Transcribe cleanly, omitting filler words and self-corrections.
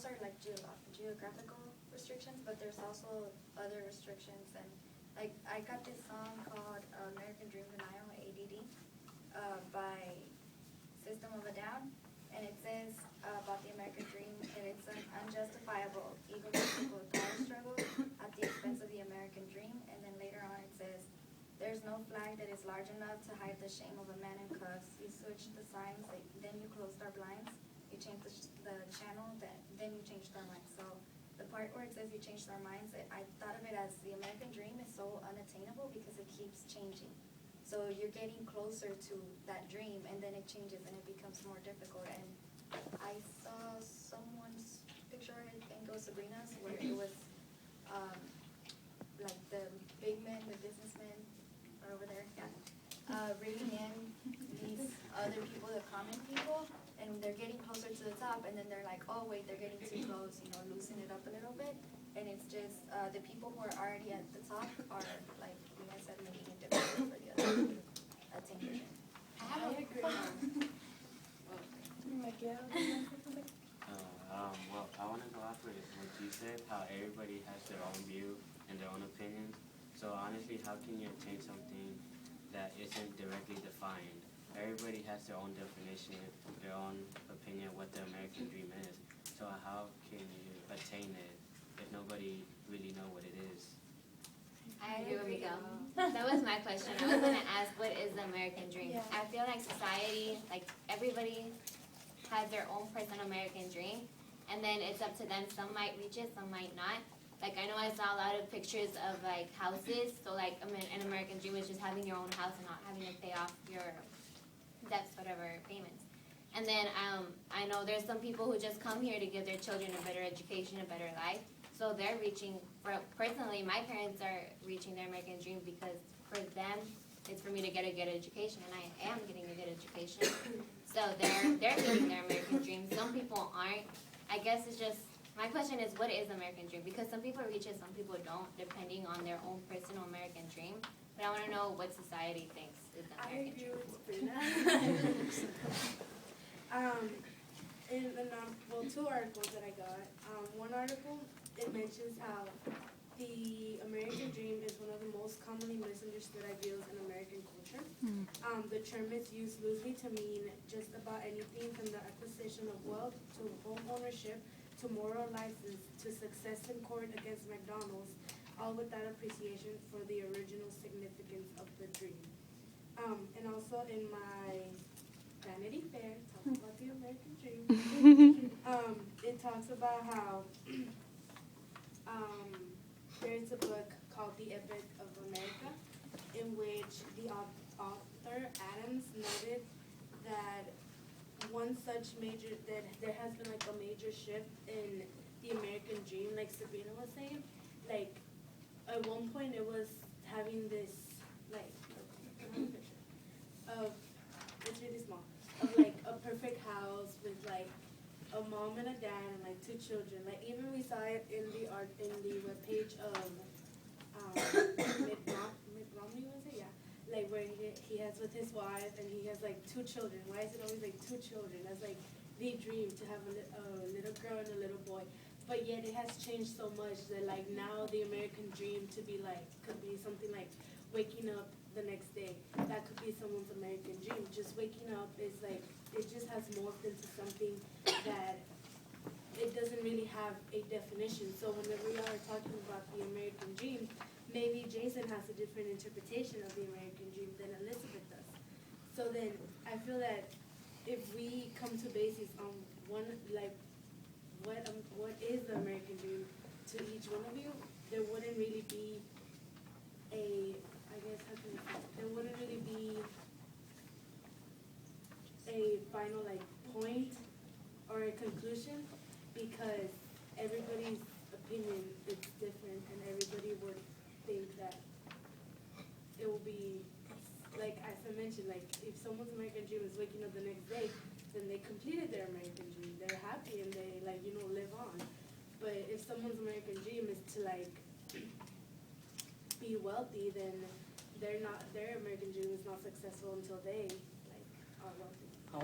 those are like geographical restrictions, but there's also other restrictions. And like I got this song called American Dream Denial, ADD, by System of a Down, and it says about the American dream that it's an unjustifiable, egotistical power struggle at the expense of the American dream. And then later on it says, there's no flag that is large enough to hide the shame of a man in cuffs. You switched the signs, then you closed our blinds. You changed the channel, then you changed our minds. So the part where it says you changed our minds, I thought of it as the American dream is so unattainable because it keeps changing. So you're getting closer to that dream, and then it changes and it becomes more difficult. And I saw someone's picture, I think it was Sabrina's, where it was like the big men, the businessmen are over there, reading in these other people, the common people, and they're getting closer to the top, and then they're like, oh wait, they're getting too close, loosen it up a little bit. And it's just the people who are already at the top are, like you guys said, making it difficult for the other attention. I agree. Miguel, well, I want to go off with what you said, how everybody has their own view and their own opinions. So honestly, how can you attain something that isn't directly defined? Everybody has their own definition, their own opinion of what the American dream is. So how can you attain it if nobody really know what it is? I agree with Miguel. That was my question. I was going to ask, what is the American dream? Yeah. I feel like society, like everybody has their own personal American dream, and then it's up to them. Some might reach it, some might not. Like I know I saw a lot of pictures of like houses, so like an American dream is just having your own house and not having to pay off your debts, whatever, payments. And then I know there's some people who just come here to give their children a better education, a better life. So they're reaching, personally, my parents are reaching their American dream because for them, it's for me to get a good education, and I am getting a good education. So they're meeting their American dream. Some people aren't. I guess it's just, my question is, what is American dream? Because some people reach it, some people don't, depending on their own personal American dream. But I want to know what society thinks is the American dream. I agree with Sabrina. In the, two articles that I got. One article, it mentions how the American dream is one of the most commonly misunderstood ideals in American culture. The term is used loosely to mean just about anything from the acquisition of wealth to home ownership to moral license to success in court against McDonald's, all without appreciation for the original significance of the dream. And also in my Vanity Fair, talking about the American dream, it talks about how there's a book called The Epic of America, in which the author Adams noted that that there has been like a major shift in the American dream, like Sabrina was saying. Like at one point it was having this like of, it's really small, of like a perfect house with like a mom and a dad and like 2 children. Like even we saw it in the webpage of Mitt Romney, was it? Yeah. Like where he has with his wife and he has like 2 children. Why is it always like 2 children? That's like the dream, to have a little girl and a little boy. But yet it has changed so much that like now the American dream to be like, could be something like waking up the next day. That could be someone's American dream. Just waking up is like, it just has morphed into something that it doesn't really have a definition. So whenever we are talking about the American dream, maybe Jason has a different interpretation of the American dream than Elizabeth does. So then I feel that if we come to basis on one, like, what is the American dream to each one of you, there wouldn't really be a, I guess, how can I say, there wouldn't really be a final like point or a conclusion, because everybody's opinion is different and everybody would think that it will be, like as I mentioned, like if someone's American dream is waking up the next day, then they completed their American dream. They're happy and they like, live on. But if someone's American dream is to like be wealthy, then their American dream is not successful until they